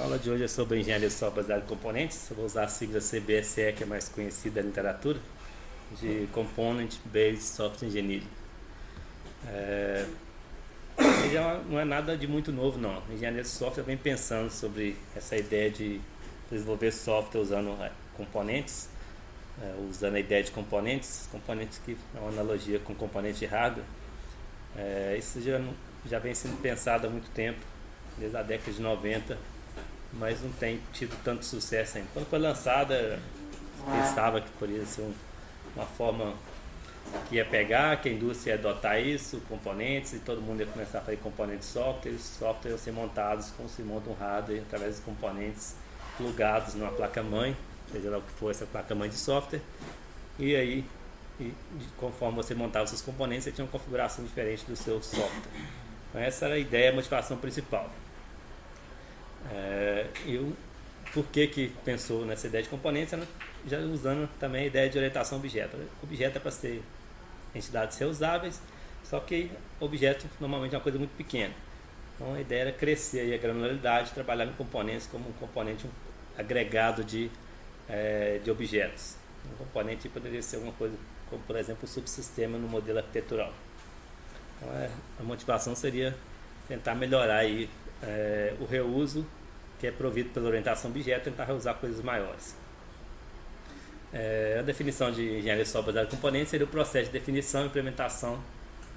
aula de hoje é sobre engenharia de software baseada em componentes. Eu vou usar a sigla CBSE, que é mais conhecida na literatura, de Component Based Software Engineering. Já não é nada de muito novo, não. A engenharia de software vem pensando sobre essa ideia de desenvolver software usando componentes, usando a ideia de componentes que é uma analogia com componentes de hardware. Isso já vem sendo pensado há muito tempo, desde a década de 90, mas não tem tido tanto sucesso ainda. Quando foi lançada, pensava que poderia ser uma forma que ia pegar, que a indústria ia adotar isso, componentes, e todo mundo ia começar a fazer componentes de software, e os softwares iam ser montados como se monta um hardware, através de componentes plugados numa placa-mãe, seja lá o que for essa placa-mãe de software, e aí, conforme você montava os seus componentes, você tinha uma configuração diferente do seu software. Então essa era a ideia, a motivação principal. Por que pensou nessa ideia de componentes? Já usando também a ideia de orientação a objeto. O objeto é para ser entidades reusáveis, só que objeto normalmente é uma coisa muito pequena. Então a ideia era crescer aí a granularidade, trabalhar em componentes como um componente agregado de objetos. Um componente poderia ser alguma coisa como, por exemplo, o subsistema no modelo arquitetural. Então a motivação seria tentar melhorar aí, o reuso que é provido pela orientação a objeto, tentar reusar coisas maiores. A definição de engenharia de software baseada em componentes seria o processo de definição, implementação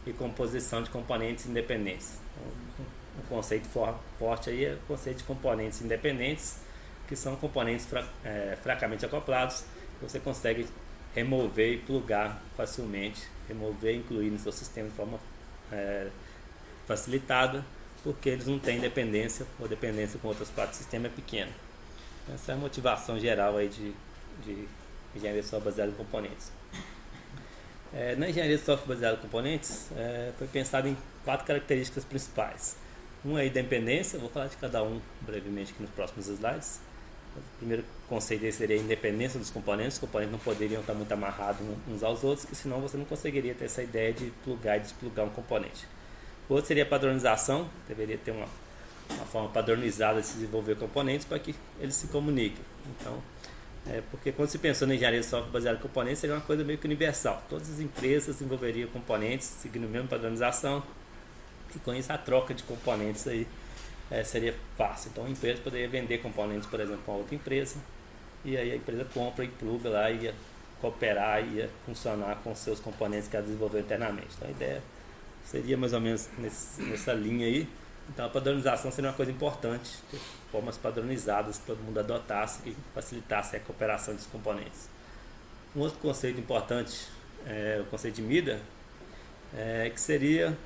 e composição de componentes independentes. Então, um conceito forte aí é o conceito de componentes independentes, que são componentes fracamente acoplados, que você consegue remover e plugar facilmente, remover e incluir no seu sistema de forma facilitada, porque eles não têm dependência, ou dependência com outras partes do sistema é pequena. Essa é a motivação geral aí de engenharia de software baseada em componentes. Na engenharia de software baseada em componentes, foi pensado em 4 características principais. Uma é a independência, vou falar de cada um brevemente aqui nos próximos slides. O primeiro conceito seria a independência dos componentes. Os componentes não poderiam estar muito amarrados uns aos outros, que senão você não conseguiria ter essa ideia de plugar e desplugar um componente. O outro seria a padronização, deveria ter uma forma padronizada de se desenvolver componentes para que eles se comuniquem. Então, porque quando se pensou na engenharia de software baseada em componentes, seria uma coisa meio que universal. Todas as empresas desenvolveriam componentes seguindo a mesma padronização, e com isso a troca de componentes aí seria fácil. Então a empresa poderia vender componentes, por exemplo, para outra empresa, e aí a empresa compra e pluga lá, e ia cooperar, ia funcionar com seus componentes que ela desenvolveu internamente. Então a ideia seria mais ou menos nessa linha aí. Então a padronização seria uma coisa importante, ter formas padronizadas que todo mundo adotasse e facilitasse a cooperação dos componentes. Um outro conceito importante é o conceito de MIDA, que seria,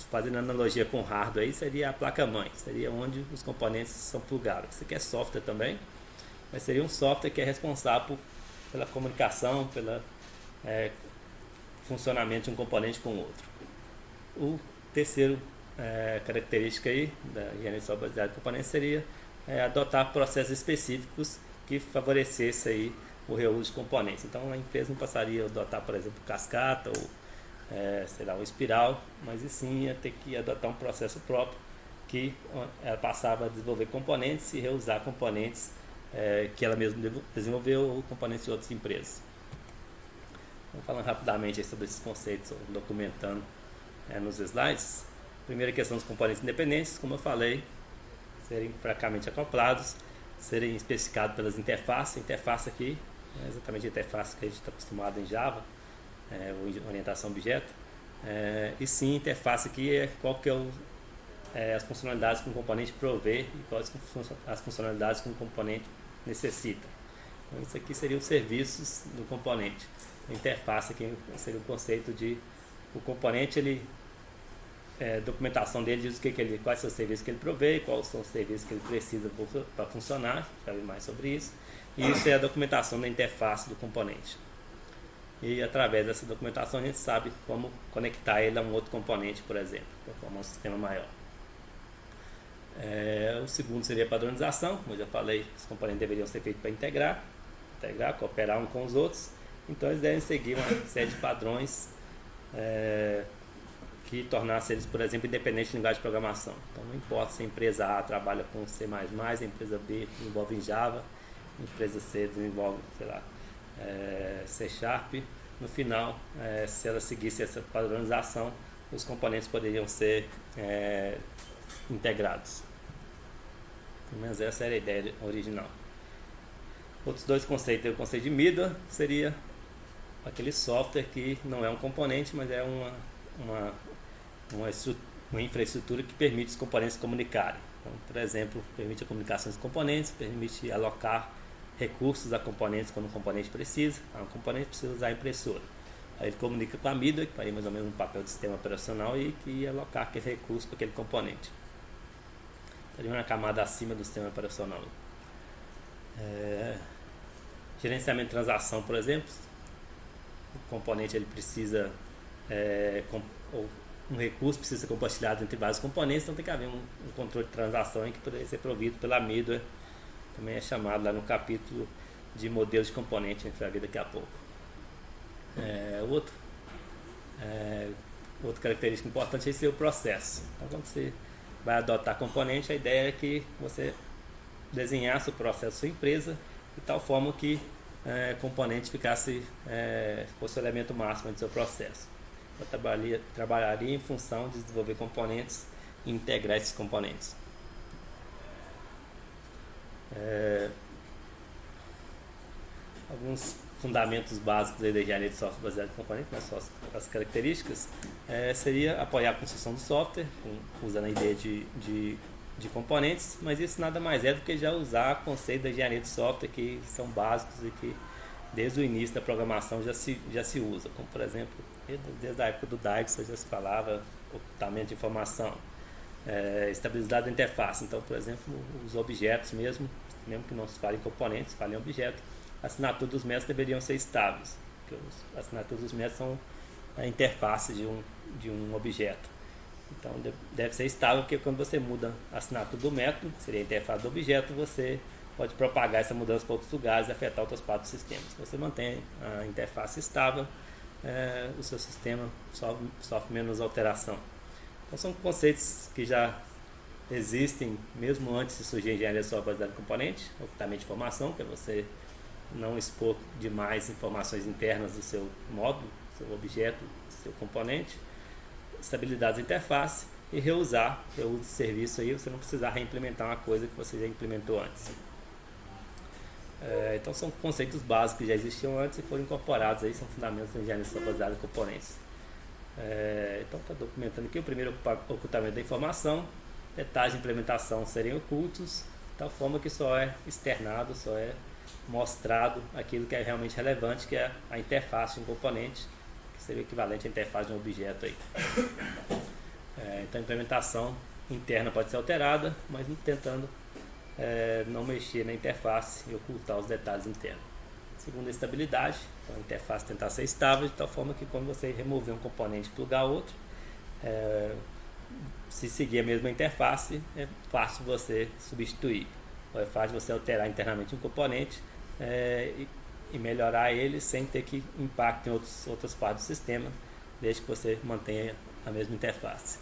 fazendo analogia com hardware, aí seria a placa-mãe, seria onde os componentes são plugáveis. Isso aqui é software também, mas seria um software que é responsável pela comunicação, pelo funcionamento de um componente com o outro. O terceiro característica aí da engenharia de software baseada em componentes seria adotar processos específicos que favorecessem aí o reuso de componentes. Então a empresa não passaria a adotar, por exemplo, cascata ou um espiral, mas sim ia ter que adotar um processo próprio que ela passava a desenvolver componentes e reusar componentes que ela mesma desenvolveu ou componentes de outras empresas. Então, falando rapidamente sobre esses conceitos, documentando nos slides. Primeira questão dos componentes independentes, como eu falei, serem fracamente acoplados, serem especificados pelas interfaces. A interface aqui é exatamente a interface que a gente está acostumado em Java, orientação a objeto. E sim, a interface aqui é qual que as funcionalidades que um componente provê e quais as funcionalidades que um componente necessita. Então, isso aqui seria os serviços do componente. A interface aqui seria o conceito de o componente, documentação dele diz quais são os serviços que ele provê, quais são os serviços que ele precisa para funcionar, já vi mais sobre isso. E isso é a documentação da interface do componente. E através dessa documentação a gente sabe como conectar ele a um outro componente, por exemplo, para formar um sistema maior. O segundo seria a padronização, como eu já falei, os componentes deveriam ser feitos para integrar, cooperar uns com os outros, então eles devem seguir uma série de padrões que tornasse eles, por exemplo, independentes de linguagem de programação. Então não importa se a empresa A trabalha com C++, a empresa B desenvolve em Java, a empresa C desenvolve, sei lá, C#. No final, se ela seguisse essa padronização, os componentes poderiam ser integrados. Pelo menos essa era a ideia original. Outros dois conceitos. O conceito de middleware seria aquele software que não é um componente, mas é uma infraestrutura que permite os componentes se comunicarem. Então, por exemplo, permite a comunicação dos componentes, permite alocar recursos a componentes quando um componente precisa. Um componente precisa usar a impressora. Aí ele comunica com a middleware, que faria mais ou menos um papel de sistema operacional e que ia alocar aquele recurso para aquele componente. Estaria uma camada acima do sistema operacional. Gerenciamento de transação, por exemplo. O componente ele precisa, um recurso precisa ser compartilhado entre vários componentes, então tem que haver um controle de transação que poderia ser provido pela middleware. Também é chamado lá no capítulo de modelos de componente, a gente vai ver daqui a pouco. Outra característica importante é ser o processo. Então, quando você vai adotar componente, a ideia é que você desenhasse o processo da sua empresa de tal forma que componente fosse o elemento máximo do seu processo. Eu trabalharia em função de desenvolver componentes e integrar esses componentes. Alguns fundamentos básicos da engenharia de software baseado em componentes, mas só as características, seria apoiar a construção do software, usando a ideia de componentes, mas isso nada mais é do que já usar conceitos da engenharia de software que são básicos e que desde o início da programação já se usa, como por exemplo, desde a época do Dijkstra já se falava ocultamento de informação, estabilidade da interface. Então, por exemplo, os objetos mesmo que não se fale em componentes, se fale em objeto, a assinatura dos métodos deveriam ser estáveis, porque as assinaturas dos métodos são a interface de um objeto. Então deve ser estável, porque quando você muda a assinatura do método, que seria a interface do objeto, você pode propagar essa mudança para outros lugares e afetar outras partes do sistema. Se você mantém a interface estável, o seu sistema sofre menos alteração. Então são conceitos que já existem mesmo antes de surgir a engenharia de software baseada em componente, ocultamento de informação, que é você não expor demais informações internas do seu módulo, do seu objeto, do seu componente, estabilidade da interface e reusar o uso de serviço aí, você não precisar reimplementar uma coisa que você já implementou antes. Então são conceitos básicos que já existiam antes e foram incorporados aí, são fundamentos da engenharia de software baseada em componentes. Então está documentando aqui o primeiro ocultamento da informação, detalhes de implementação seriam ocultos, de tal forma que só é externado, só é mostrado aquilo que é realmente relevante, que é a interface de um componente, que seria o equivalente à interface de um objeto aí. Então a implementação interna pode ser alterada, mas tentando não mexer na interface e ocultar os detalhes internos. Segunda, a estabilidade. Então a interface tentar ser estável de tal forma que quando você remover um componente e plugar outro, se seguir a mesma interface, é fácil você substituir. Ou é fácil você alterar internamente um componente e melhorar ele sem ter que impactar em outras partes do sistema, desde que você mantenha a mesma interface.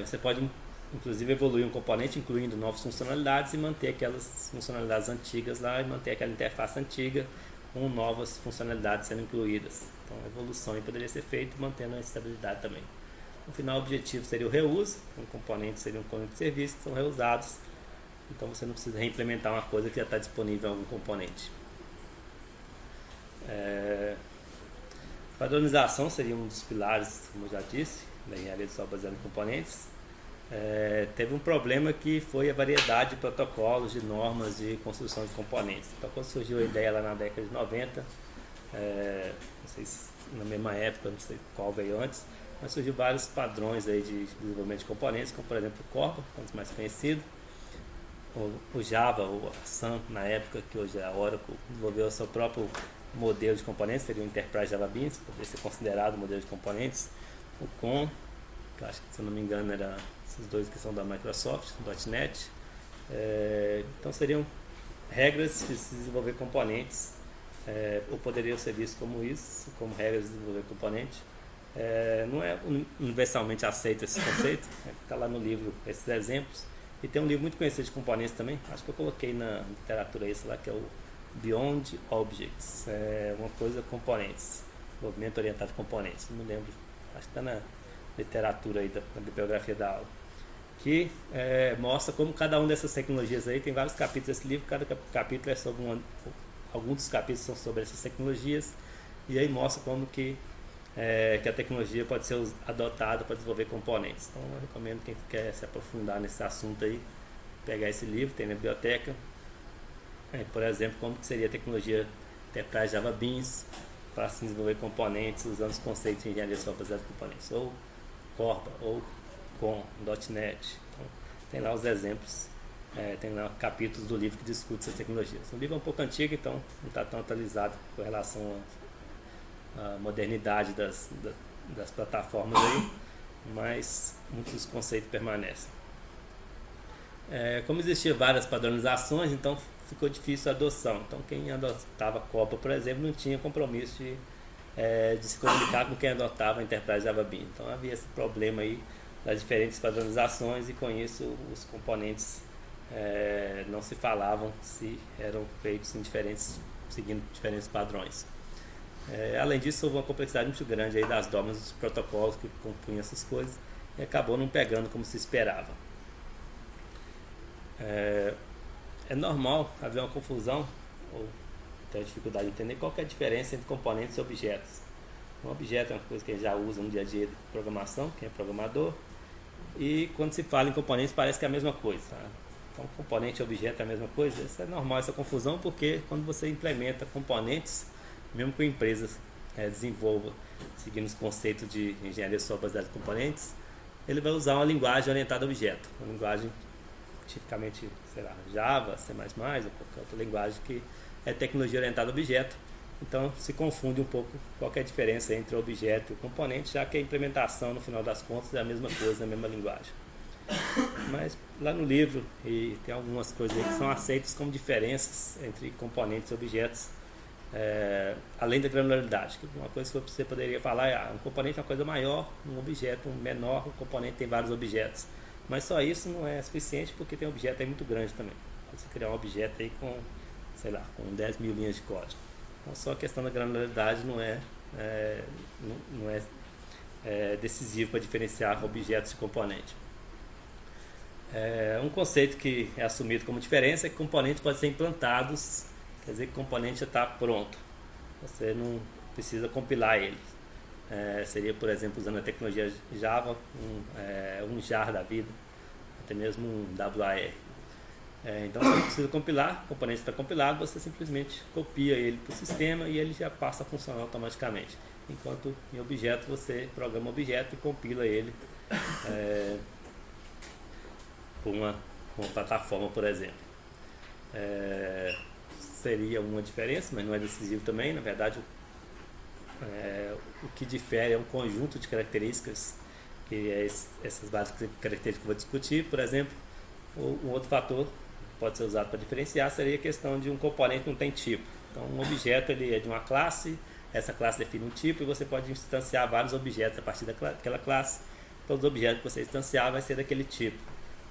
Você pode inclusive evoluir um componente incluindo novas funcionalidades e manter aquelas funcionalidades antigas lá e manter aquela interface antiga com novas funcionalidades sendo incluídas. Então a evolução aí poderia ser feita mantendo a estabilidade também. No final, o objetivo seria o reuso. Um componente seria um conjunto de serviços que são reusados, então você não precisa reimplementar uma coisa que já está disponível em algum componente. Padronização seria um dos pilares, como eu já disse, da engenharia de software baseada em componentes. Teve um problema que foi a variedade de protocolos, de normas de construção de componentes. Então, quando surgiu a ideia lá na década de 90, não sei se na mesma época, não sei qual veio antes, mas surgiu vários padrões aí de desenvolvimento de componentes, como por exemplo o Corba, um dos mais conhecidos, o Java, ou a Sun, na época, que hoje é a Oracle, desenvolveu o seu próprio modelo de componentes, seria o Enterprise Java Beans, poderia ser considerado modelo de componentes. O Con, que eu acho que, se eu não me engano, era esses dois que são da Microsoft, .NET. Então seriam regras de se desenvolver componentes, ou poderiam ser vistos como isso, como regras de desenvolver componente, Não é universalmente aceito esse conceito, está lá no livro esses exemplos, e tem um livro muito conhecido de componentes também, acho que eu coloquei na literatura esse lá, que é o Beyond Objects, uma coisa componentes, movimento orientado a componentes, não me lembro, acho que está na literatura aí, na bibliografia da aula, que mostra como cada uma dessas tecnologias aí, tem vários capítulos desse livro, cada capítulo é sobre alguns dos capítulos são sobre essas tecnologias, e aí mostra como que a tecnologia pode ser adotada para desenvolver componentes. Então eu recomendo quem quer se aprofundar nesse assunto aí, pegar esse livro, tem na biblioteca, por exemplo, como que seria a tecnologia Enterprise Java Beans para se desenvolver componentes usando os conceitos de engenharia de software baseado em componentes, ou Corba, ou com .NET. Então, tem lá os exemplos, tem lá capítulos do livro que discute essas tecnologias. O livro é um pouco antigo, então não está tão atualizado com relação à modernidade das plataformas aí, mas muitos dos conceitos permanecem. Como existiam várias padronizações, então ficou difícil a adoção. Então quem adotava Copa, por exemplo, não tinha compromisso de se comunicar com quem adotava a Enterprise Java Beans. Então havia esse problema aí das diferentes padronizações, e com isso os componentes não se falavam se eram feitos seguindo diferentes padrões. Além disso, houve uma complexidade muito grande aí das normas dos protocolos que compunham essas coisas, e acabou não pegando como se esperava. É normal haver uma confusão ou ter dificuldade de entender qual que é a diferença entre componentes e objetos. Um objeto é uma coisa que a gente já usa no dia a dia de programação, quem é programador, e quando se fala em componentes parece que é a mesma coisa. Tá? Então componente e objeto é a mesma coisa. Isso é normal, essa confusão, porque quando você implementa componentes, mesmo que a empresa desenvolva seguindo os conceitos de engenharia de software baseada em componentes, ele vai usar uma linguagem orientada a objeto, uma linguagem tipicamente, sei lá, Java, C++, ou qualquer outra linguagem que é tecnologia orientada a objeto. Então se confunde um pouco qual é a diferença entre o objeto e o componente, já que a implementação, no final das contas, é a mesma coisa, na mesma linguagem. Mas lá no livro, e tem algumas coisas aí que são aceitas como diferenças entre componentes e objetos, além da granularidade, que uma coisa que você poderia falar um componente é uma coisa maior, um objeto menor, um componente tem vários objetos. Mas só isso não é suficiente, porque tem objeto aí muito grande também. Você criar um objeto aí com, sei lá, com 10 mil linhas de código. Então só a questão da granularidade não é decisivo para diferenciar objetos de componente. Um conceito que é assumido como diferença é que componentes podem ser implantados, quer dizer que o componente já está pronto. Você não precisa compilar ele. Seria, por exemplo, usando a tecnologia Java, um jar da vida, até mesmo um WAR. Então você não precisa compilar, o componente está compilado, você simplesmente copia ele para o sistema e ele já passa a funcionar automaticamente. Enquanto em objeto você programa o objeto e compila ele por uma plataforma, por exemplo. Seria uma diferença, mas não é decisivo também. Na verdade, o que difere é um conjunto de características, que essas várias características que eu vou discutir. Por exemplo, um outro fator que pode ser usado para diferenciar seria a questão de um componente que não tem tipo. Então um objeto ele é de uma classe, essa classe define um tipo, e você pode instanciar vários objetos a partir daquela classe. Todos os objetos que você instanciar vai ser daquele tipo.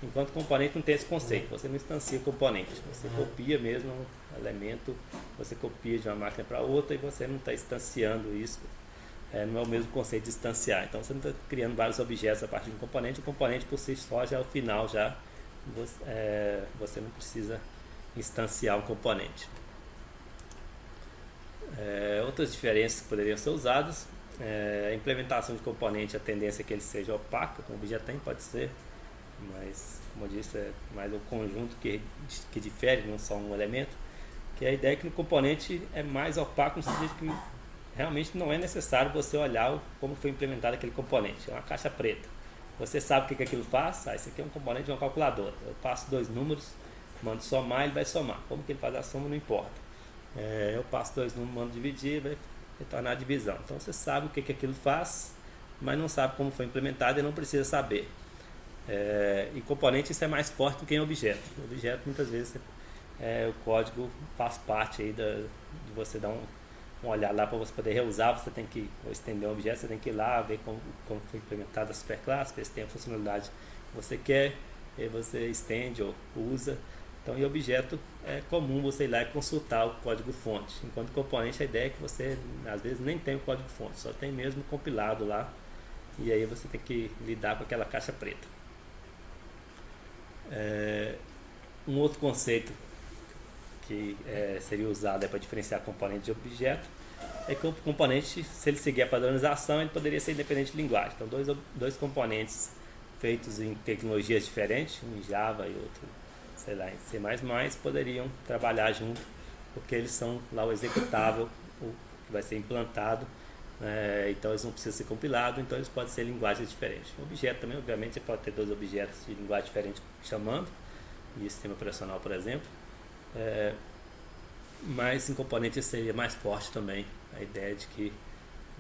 Enquanto o componente não tem esse conceito, você não instancia o componente, você copia mesmo um elemento, você copia de uma máquina para outra e você não está instanciando isso, não é o mesmo conceito de instanciar. Então você não está criando vários objetos a partir de um componente, o componente por si só já é o final, você não precisa instanciar um componente. Outras diferenças que poderiam ser usadas, a implementação de componente, a tendência é que ele seja opaco, como o objeto tem, pode ser, mas como eu disse, é mais um conjunto que difere, não só um elemento, que a ideia é que no componente é mais opaco no sentido que realmente não é necessário você olhar como foi implementado aquele componente, é uma caixa preta, você sabe o que aquilo faz, esse aqui é um componente de uma calculadora, eu passo 2 números, mando somar, ele vai somar, como que ele faz a soma não importa, eu passo 2 números, mando dividir, vai retornar a divisão, então você sabe o que aquilo faz, mas não sabe como foi implementado e não precisa saber. Em componente isso é mais forte do que em objeto. Em objeto muitas vezes o código faz parte aí de você dar uma um olhar lá para você poder reusar, você tem que ou estender um objeto, você tem que ir lá ver como foi implementada a superclasse, ver se tem a funcionalidade que você quer, e aí você estende ou usa. Então, em objeto é comum você ir lá e consultar o código-fonte, enquanto componente a ideia é que você às vezes nem tem o código-fonte, só tem mesmo compilado lá, e aí você tem que lidar com aquela caixa preta. Um outro conceito que seria usado para diferenciar componente de objeto é que o componente, se ele seguir a padronização, ele poderia ser independente de linguagem. Então, dois componentes feitos em tecnologias diferentes, um em Java e outro, sei lá, em C++, poderiam trabalhar junto, porque eles são lá o executável, o que vai ser implantado, então eles não precisam ser compilados, então eles podem ser linguagens diferentes. O objeto também, obviamente, você pode ter dois objetos de linguagem diferente chamando, de sistema operacional, por exemplo, mas em componente seria mais forte também a ideia de que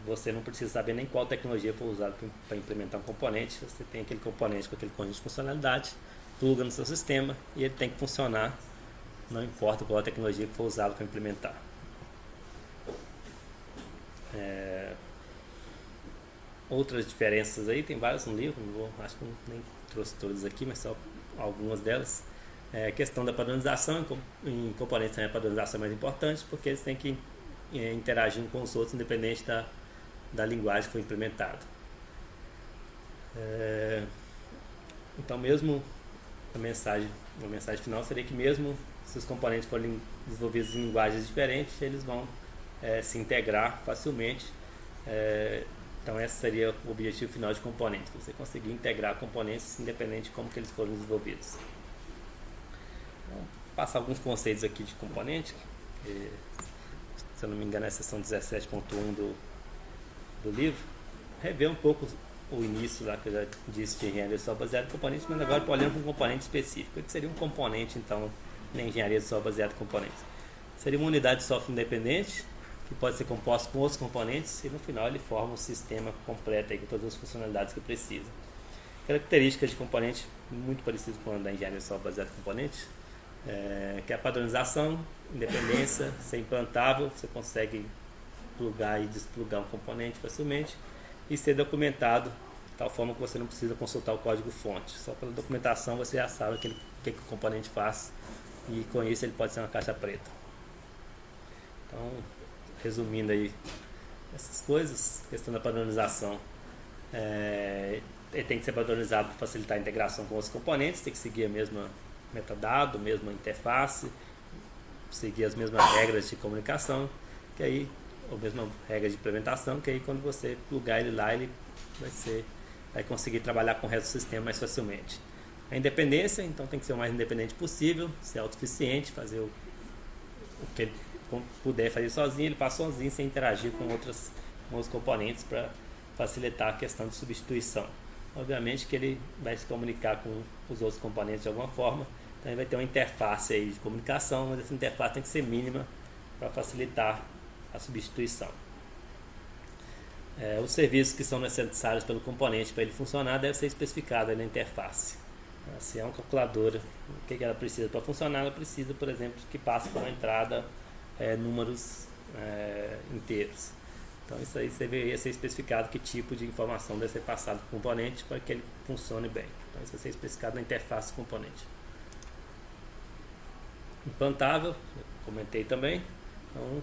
você não precisa saber nem qual tecnologia for usada para implementar um componente. Você tem aquele componente com aquele conjunto de funcionalidade, pluga no seu sistema e ele tem que funcionar, não importa qual a tecnologia que for usada para implementar. Outras diferenças aí, tem várias no livro, acho que eu nem trouxe todas aqui, mas só algumas delas. A questão da padronização, em componentes também a padronização é mais importante, porque eles têm que interagir com os outros, independente da linguagem que foi implementada. Então, mesmo a mensagem final seria que mesmo se os componentes forem desenvolvidos em linguagens diferentes, eles vão se integrar facilmente. Então, esse seria o objetivo final de componentes, você conseguir integrar componentes independente de como que eles foram desenvolvidos. Vou passar alguns conceitos aqui de componente, se eu não me engano é a seção 17.1 do livro. Rever um pouco o início lá que eu já disse de engenharia de software baseada em componentes, mas agora olhando para um componente específico. O que seria um componente, então, na engenharia de software baseada em componentes? Seria uma unidade de software independente, que pode ser composto com outros componentes, e no final ele forma um sistema completo aí, com todas as funcionalidades que precisa. Características de componente muito parecidas com a da engenharia de software baseada em componentes, que é a padronização, independência, ser implantável, você consegue plugar e desplugar um componente facilmente, e ser documentado de tal forma que você não precisa consultar o código-fonte. Só pela documentação você já sabe o que o componente faz, e com isso ele pode ser uma caixa preta. Então, resumindo aí essas coisas, questão da padronização, ele tem que ser padronizado para facilitar a integração com os componentes, tem que seguir a mesma metadado, a mesma interface, seguir as mesmas regras de comunicação, que aí, ou mesma regra de implementação, que aí quando você plugar ele lá, ele vai conseguir trabalhar com o resto do sistema mais facilmente. A independência, então, tem que ser o mais independente possível, ser autossuficiente, fazer o que ele puder fazer sozinho, ele faz sozinho sem interagir com outros componentes para facilitar a questão de substituição. Obviamente que ele vai se comunicar com os outros componentes de alguma forma, então ele vai ter uma interface aí de comunicação, mas essa interface tem que ser mínima para facilitar a substituição. Os serviços que são necessários pelo componente para ele funcionar devem ser especificados na interface. Se é uma calculadora, o que ela precisa para funcionar? Ela precisa, por exemplo, que passe por uma entrada números inteiros. Então isso aí deveria ser especificado que tipo de informação deve ser passado para o componente para que ele funcione bem. Então isso vai ser especificado na interface do componente. Implantável, eu comentei também. Então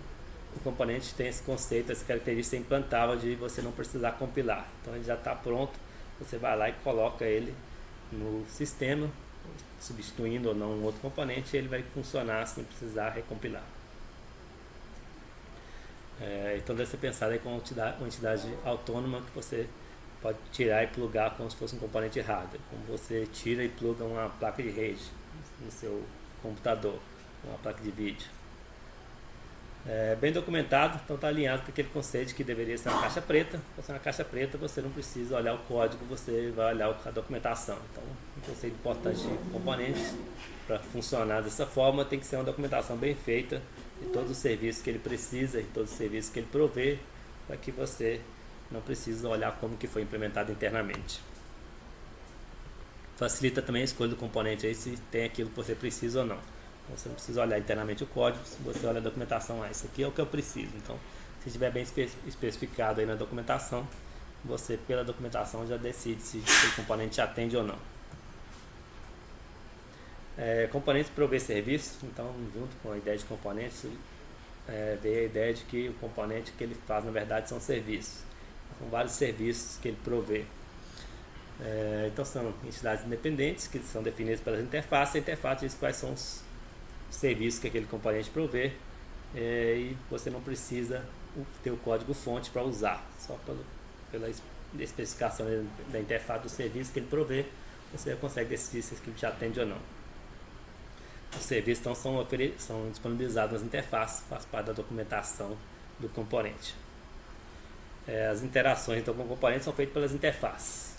o componente tem esse conceito, essa característica implantável de você não precisar compilar. Então ele já está pronto, você vai lá e coloca ele no sistema, substituindo ou não um outro componente, e ele vai funcionar sem precisar recompilar. Então deve ser pensado aí com uma entidade autônoma que você pode tirar e plugar como se fosse um componente hardware, como você tira e pluga uma placa de rede no seu computador, uma placa de vídeo. Bem documentado, então está alinhado com aquele conceito de que deveria ser uma caixa preta. Se é uma caixa preta, você não precisa olhar o código, você vai olhar a documentação. Então, um conceito importante de componentes, para funcionar dessa forma, tem que ser uma documentação bem feita de todos os serviços que ele precisa e todos os serviços que ele provê, para que você não precise olhar como que foi implementado internamente. Facilita também a escolha do componente aí, se tem aquilo que você precisa ou não. Então, você não precisa olhar internamente o código, se você olha a documentação, isso aqui é o que eu preciso. Então, Se estiver bem especificado aí na documentação, você pela documentação já decide se o componente atende ou não. Componentes prover serviço, então junto com a ideia de componentes, veio a ideia de que o componente que ele faz na verdade são serviços. São vários serviços que ele provê. Então são entidades independentes que são definidas pelas interfaces. A interface diz quais são os serviços que aquele componente provê, e você não precisa ter o código fonte para usar, só pela especificação da interface do serviço que ele provê, você consegue decidir se o script atende ou não. Os serviços então são disponibilizados nas interfaces, faz parte da documentação do componente. As interações então, com o componente são feitas pelas interfaces.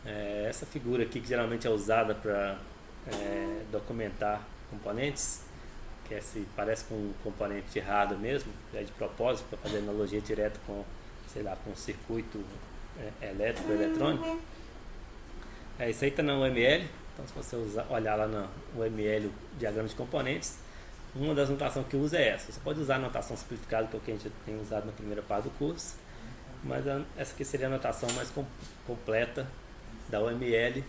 Essa figura aqui que geralmente é usada para documentar componentes, que parece com um componente errado mesmo, é de propósito para fazer analogia direta com, sei lá, com um circuito elétrico ou eletrônico. Isso aí está na UML. Então, se você olhar lá no UML, o diagrama de componentes, uma das notações que usa é essa. Você pode usar a notação simplificada, que é o que a gente tem usado na primeira parte do curso, mas essa aqui seria a notação mais completa da UML.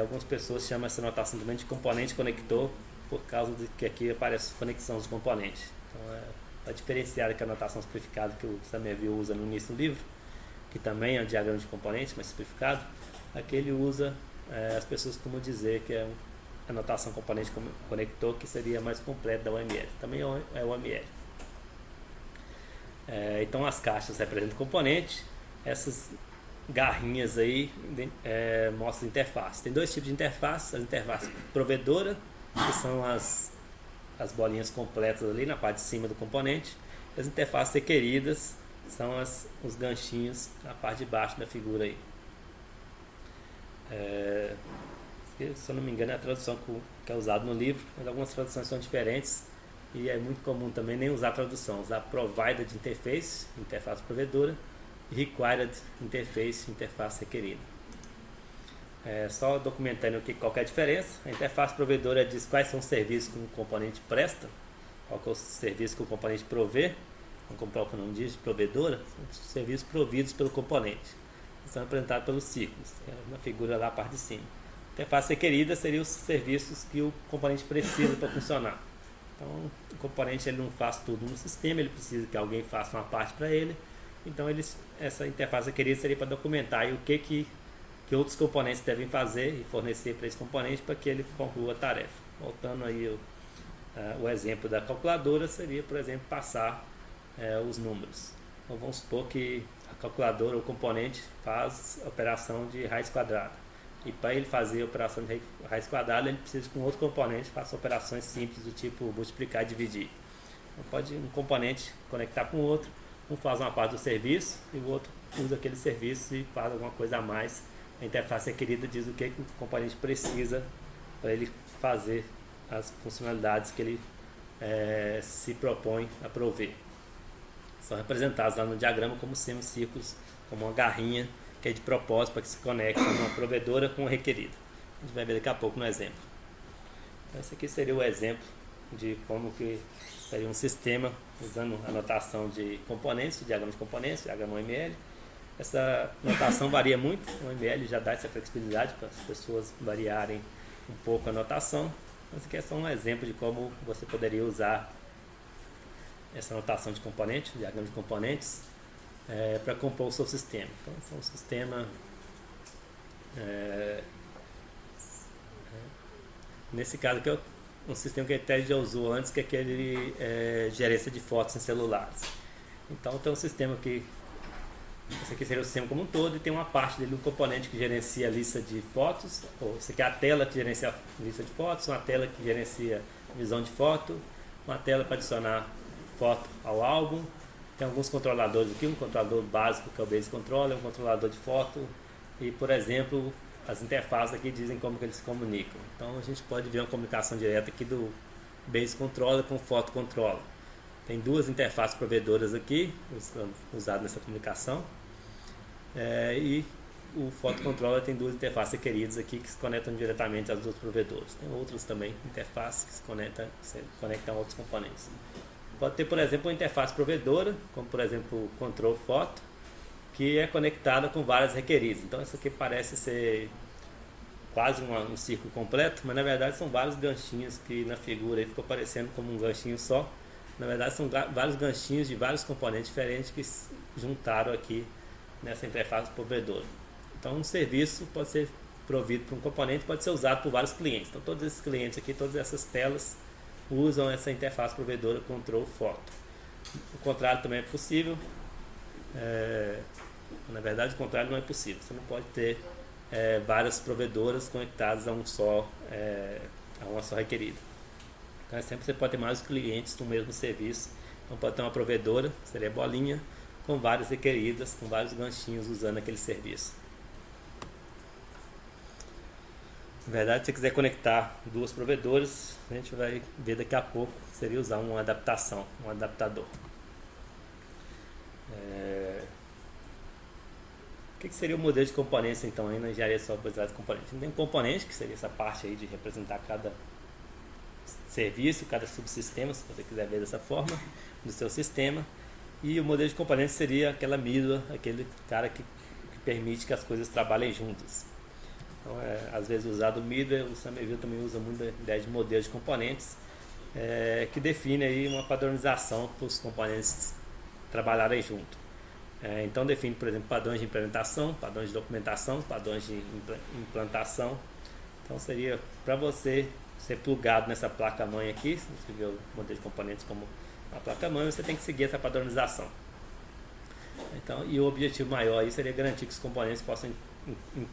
Algumas pessoas chamam essa notação também de componente conector, por causa de que aqui aparece conexão dos componentes. Então, para diferenciar aqui a notação simplificada que o Somerville usa no início do livro, que também é um diagrama de componentes, mas simplificado, aqui ele usa, as pessoas costumam dizer que é a notação componente conector, que seria mais completa da UML. Também é o UML. Então as caixas representam componente, essas garrinhas aí mostram interface. Tem dois tipos de interface: as interfaces provedora, que são as bolinhas completas ali na parte de cima do componente. As interfaces requeridas são os ganchinhos na parte de baixo da figura aí. Se eu não me engano é a tradução que é usada no livro, mas algumas traduções são diferentes e é muito comum também nem usar tradução, usar provided interface, interface provedora, e required interface, interface requerida. Só documentando aqui qual que é a diferença. A interface provedora diz quais são os serviços que o componente presta, qual que é o serviço que o componente provê, como o próprio nome diz, provedora, são os serviços providos pelo componente. São representados pelos círculos, na figura lá a parte de cima. A interface requerida seria os serviços que o componente precisa para funcionar. Então, o componente ele não faz tudo no sistema, ele precisa que alguém faça uma parte para ele. Então, essa interface requerida seria para documentar aí o que outros componentes devem fazer e fornecer para esse componente para que ele conclua a tarefa. Voltando aí o exemplo da calculadora, seria, por exemplo, passar os números. Então, vamos supor que a calculadora, o componente, faz operação de raiz quadrada. E para ele fazer a operação de raiz quadrada, ele precisa que um outro componente faça operações simples do tipo multiplicar e dividir. Então, pode um componente conectar com o outro, um faz uma parte do serviço e o outro usa aquele serviço e faz alguma coisa a mais. A interface requerida diz o que o componente precisa para ele fazer as funcionalidades que ele se propõe a prover. São representados lá no diagrama como semicírculos, como uma garrinha que é de propósito para que se conecte uma provedora com uma requerida. A gente vai ver daqui a pouco no exemplo. Então, esse aqui seria o exemplo de como que seria um sistema usando a notação de componentes, o diagrama de componentes, o diagrama UML. Essa notação varia muito, o UML já dá essa flexibilidade para as pessoas variarem um pouco a notação. Mas aqui é só um exemplo de como você poderia usar essa notação de componentes, diagrama de componentes, para compor o seu sistema. Então, é um sistema, nesse caso aqui é um sistema que a até já usou antes, que é aquele gerência de fotos em celulares. Então, tem um sistema que, esse aqui seria o sistema como um todo, e tem uma parte dele, um componente que gerencia a lista de fotos, ou esse aqui é a tela que gerencia a lista de fotos, uma tela que gerencia a visão de foto, uma tela para adicionar foto ao álbum. Tem alguns controladores aqui, um controlador básico que é o Base Controller, um controlador de foto e, por exemplo, as interfaces aqui dizem como que eles se comunicam. Então a gente pode ver uma comunicação direta aqui do Base Controller com o Photo Controller. Tem duas interfaces provedoras aqui usadas nessa comunicação, e o Photo Controller tem duas interfaces requeridas aqui que se conectam diretamente às duas provedoras. Tem outras também interfaces que se conectam a outros componentes. Pode ter, por exemplo, uma interface provedora, como por exemplo o Control Photo, que é conectada com várias requeridas. Então isso aqui parece ser quase um círculo completo, mas na verdade são vários ganchinhos que na figura aí ficou parecendo como um ganchinho só. Na verdade são vários ganchinhos de vários componentes diferentes que se juntaram aqui nessa interface provedora. Então um serviço pode ser provido por um componente, pode ser usado por vários clientes. Então todos esses clientes aqui, todas essas telas usam essa interface provedora Control Photo. O contrário também é possível. Na verdade o contrário não é possível. Você não pode ter várias provedoras conectadas a uma só requerida. Então sempre você pode ter mais clientes no mesmo serviço. Então pode ter uma provedora, seria a bolinha, com várias requeridas, com vários ganchinhos usando aquele serviço. Na verdade, se você quiser conectar duas provedoras, a gente vai ver daqui a pouco, seria usar uma adaptação, um adaptador. O que seria o modelo de componentes então aí na engenharia de software baseada em componentes? Tem um componente, que seria essa parte aí de representar cada serviço, cada subsistema, se você quiser ver dessa forma, do seu sistema. E o modelo de componentes seria aquela mídula, aquele cara que permite que as coisas trabalhem juntas. Então, às vezes usado o middleware, o Somerville também usa muito a ideia de modelo de componentes, que define aí uma padronização para os componentes trabalharem junto. Então define, por exemplo, padrões de implementação, padrões de documentação, padrões de implantação. Então seria para você ser plugado nessa placa-mãe aqui, se você vê o modelo de componentes como uma placa-mãe, você tem que seguir essa padronização. Então, e o objetivo maior aí seria garantir que os componentes possam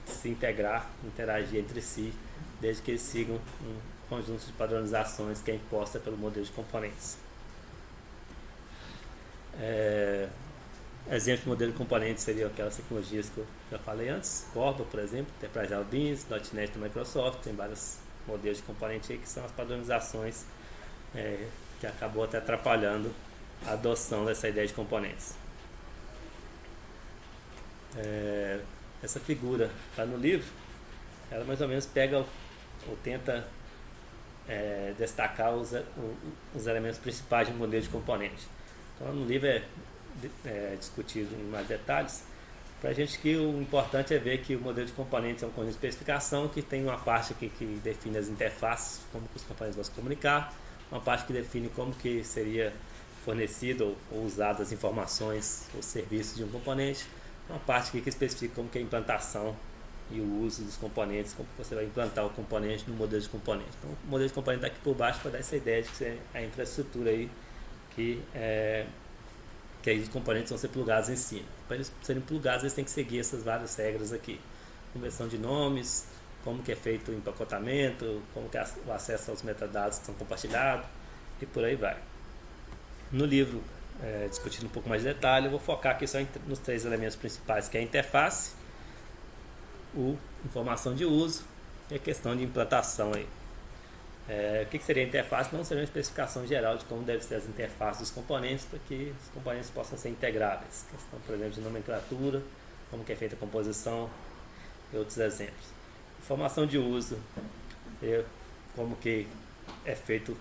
se integrar, interagir entre si, desde que eles sigam um conjunto de padronizações que é imposta pelo modelo de componentes. Exemplo de modelo de componentes seriam aquelas tecnologias que eu já falei antes, Corba, por exemplo, Enterprise Beans, .NET da Microsoft, tem vários modelos de componentes aí que são as padronizações que acabou até atrapalhando a adoção dessa ideia de componentes. Essa figura está no livro, ela mais ou menos pega ou tenta destacar os elementos principais de um modelo de componente. Então no livro é discutido em mais detalhes. Para a gente que o importante é ver que o modelo de componentes é um conjunto de especificação que tem uma parte aqui que define as interfaces, como que os componentes vão se comunicar, uma parte que define como que seria fornecido ou usado as informações ou serviços de um componente, uma parte aqui que especifica como que é a implantação e o uso dos componentes, como que você vai implantar o componente no modelo de componente. Então o modelo de componente está aqui por baixo para dar essa ideia de que é a infraestrutura aí que aí os componentes vão ser plugados em cima. Para eles serem plugados, eles têm que seguir essas várias regras aqui. Conversão de nomes, como que é feito o empacotamento, como que é o acesso aos metadados que são compartilhados e por aí vai. No livro, discutindo um pouco mais de detalhe, eu vou focar aqui só nos três elementos principais, que é a interface, informação de uso e a questão de implantação aí. O que seria a interface? Não seria uma especificação geral de como devem ser as interfaces dos componentes para que os componentes possam ser integráveis. Questão, por exemplo, de nomenclatura, como que é feita a composição e outros exemplos. Informação de uso, como que é feito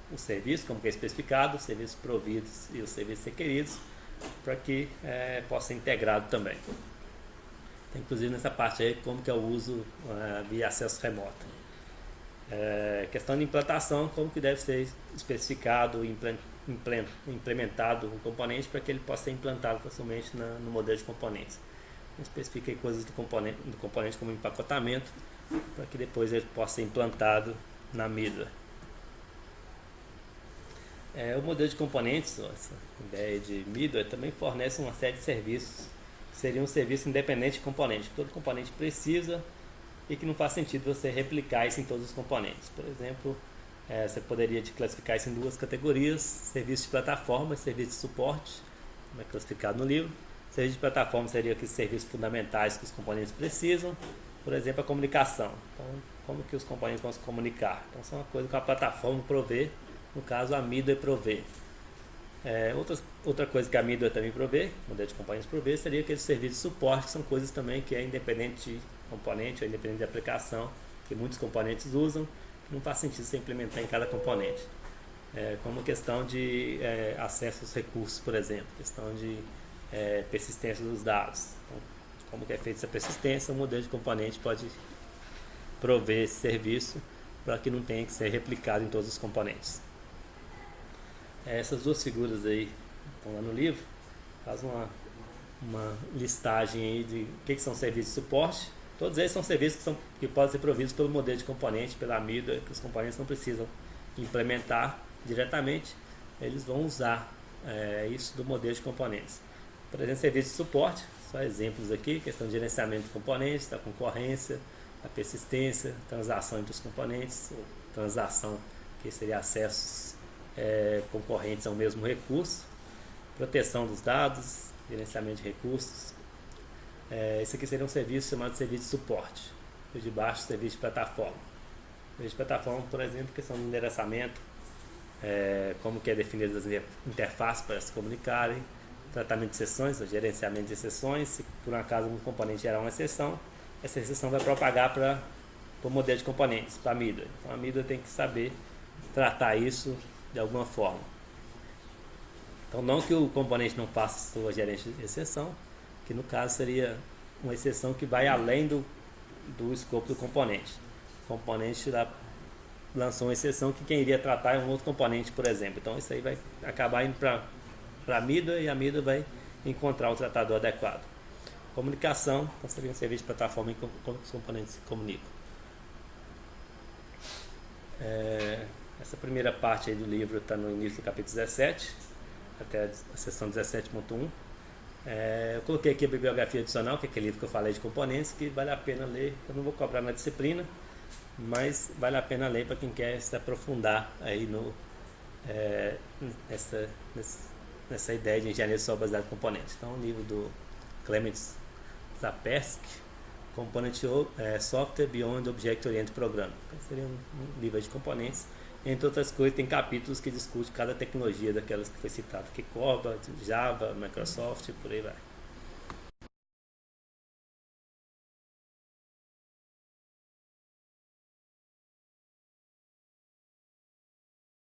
o serviço, como que é especificado, os serviços providos e os serviços requeridos, para que possa ser integrado também. Tem, inclusive nessa parte aí como que é o uso via acesso remoto. Questão de implantação, como que deve ser especificado e implementado o componente para que ele possa ser implantado facilmente no modelo de componentes. Especifica aí coisas do componente como empacotamento, para que depois ele possa ser implantado na mídia. O modelo de componentes, essa ideia de middleware, também fornece uma série de serviços, que seria um serviço independente de componente, que todo componente precisa e que não faz sentido você replicar isso em todos os componentes. Por exemplo, você poderia classificar isso em duas categorias: serviço de plataforma e serviço de suporte, como é classificado no livro. Serviço de plataforma seria aqueles serviços fundamentais que os componentes precisam, por exemplo, a comunicação. Então, como que os componentes vão se comunicar? Então, são uma coisa que a plataforma provê, no caso a middleware provê. Outra coisa que a middleware também provê, o modelo de componentes provê, seria aqueles serviços de suporte, que são coisas também que é independente de componente ou independente de aplicação, que muitos componentes usam, não faz sentido você implementar em cada componente. como questão de acesso aos recursos, por exemplo, questão de persistência dos dados. Então, como que é feita essa persistência, o modelo de componente pode prover esse serviço para que não tenha que ser replicado em todos os componentes. Essas duas figuras aí estão lá no livro, faz uma listagem aí de o que são serviços de suporte. Todos eles são serviços que podem ser providos pelo modelo de componente, pela Amida, que os componentes não precisam implementar diretamente, eles vão usar isso do modelo de componentes. Por exemplo, serviço de suporte, só exemplos aqui, questão de gerenciamento de componentes, da concorrência, da persistência, transação entre os componentes, ou transação que seria acessos concorrentes ao mesmo recurso, proteção dos dados, gerenciamento de recursos. Esse aqui seria um serviço chamado serviço de suporte, e de baixo, serviço de plataforma. Serviço de plataforma, por exemplo, questão de endereçamento, como que é definidas as interfaces para se comunicarem, tratamento de sessões, o gerenciamento de sessões. Se por um acaso um componente gerar uma exceção, essa exceção vai propagar para o modelo de componentes, para a Amida. Então a Amida tem que saber tratar isso de alguma forma. Então não que o componente não faça sua gerência de exceção, que no caso seria uma exceção que vai além do escopo do componente. O componente lançou uma exceção que quem iria tratar é um outro componente, por exemplo. Então isso aí vai acabar indo para a Amida, e a Amida vai encontrar o tratador adequado. Comunicação, então seria um serviço de plataforma em como os componentes se comunicam. Essa primeira parte aí do livro está no início do capítulo 17, até a seção 17.1. Eu coloquei aqui a bibliografia adicional, que é aquele livro que eu falei de componentes, que vale a pena ler. Eu não vou cobrar na disciplina, mas vale a pena ler para quem quer se aprofundar aí nessa ideia de engenharia de software baseada em componentes. Então, o livro do Clement Sapersky, Component Software Beyond Object Oriented Programming. Então, seria um livro de componentes. Entre outras coisas, tem capítulos que discutem cada tecnologia daquelas que foi citado, que Corba, Java, Microsoft, por aí vai.